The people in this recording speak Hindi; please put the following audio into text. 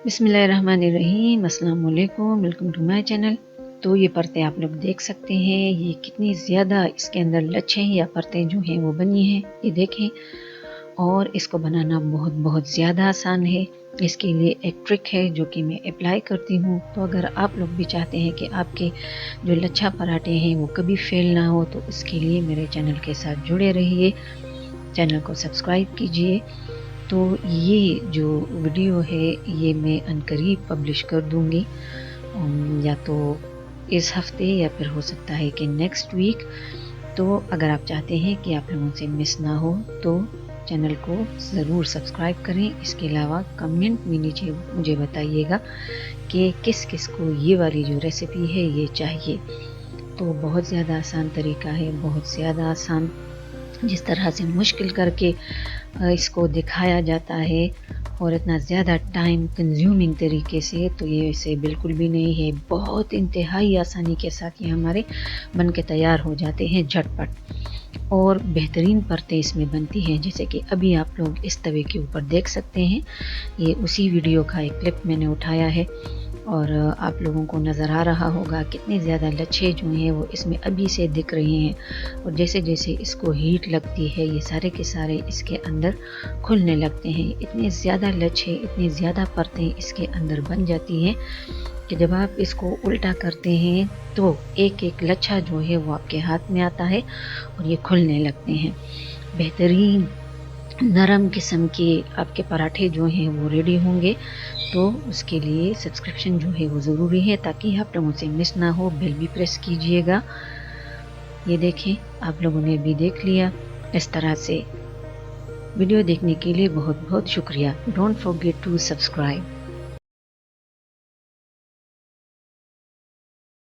बिस्मिल्लाहिर्रहमानिर्रहीम, अस्सलाम वालेकुम, वेलकम टू माय चैनल। तो ये परतें आप लोग देख सकते हैं, ये कितनी ज़्यादा इसके अंदर लच्छे या परतें जो हैं वो बनी हैं, ये देखें। और इसको बनाना बहुत बहुत ज़्यादा आसान है। इसके लिए एक ट्रिक है जो कि मैं अप्लाई करती हूँ। तो अगर आप लोग भी चाहते हैं कि आपके जो लच्छा पराठे हैं वो कभी फेल ना हो, तो इसके लिए मेरे चैनल के साथ जुड़े रहिए, चैनल को सब्सक्राइब कीजिए। तो ये जो वीडियो है ये मैं अनकरीब पब्लिश कर दूँगी, या तो इस हफ्ते या फिर हो सकता है कि नेक्स्ट वीक। तो अगर आप चाहते हैं कि आप लोगों से मिस ना हो तो चैनल को ज़रूर सब्सक्राइब करें। इसके अलावा कमेंट में नीचे मुझे बताइएगा कि किस किस को ये वाली जो रेसिपी है ये चाहिए। तो बहुत ज़्यादा आसान तरीका है, बहुत ज़्यादा आसान, जिस तरह से मुश्किल करके इसको दिखाया जाता है और इतना ज़्यादा टाइम कंज्यूमिंग तरीके से, तो ये इसे बिल्कुल भी नहीं है। बहुत इंतहाई आसानी के साथ ये हमारे बन के तैयार हो जाते हैं झटपट, और बेहतरीन परतें इसमें बनती हैं। जैसे कि अभी आप लोग इस तवे के ऊपर देख सकते हैं, ये उसी वीडियो का एक क्लिप मैंने उठाया है और आप लोगों को नज़र आ रहा होगा कितने ज़्यादा लच्छे जो हैं वो इसमें अभी से दिख रहे हैं। और जैसे जैसे इसको हीट लगती है ये सारे के सारे इसके अंदर खुलने लगते हैं। इतने ज़्यादा लच्छे, इतनी ज़्यादा परतें इसके अंदर बन जाती हैं कि जब आप इसको उल्टा करते हैं तो एक एक लच्छा जो है वो आपके हाथ में आता है और ये खुलने लगते हैं। बेहतरीन नरम किस्म के आपके पराठे जो हैं वो रेडी होंगे। तो उसके लिए सब्सक्रिप्शन जो है वो ज़रूरी है, ताकि आप लोगों से मिस ना हो। बेल भी प्रेस कीजिएगा। ये देखें, आप लोगों ने भी देख लिया। इस तरह से वीडियो देखने के लिए बहुत बहुत शुक्रिया। Don't forget to subscribe.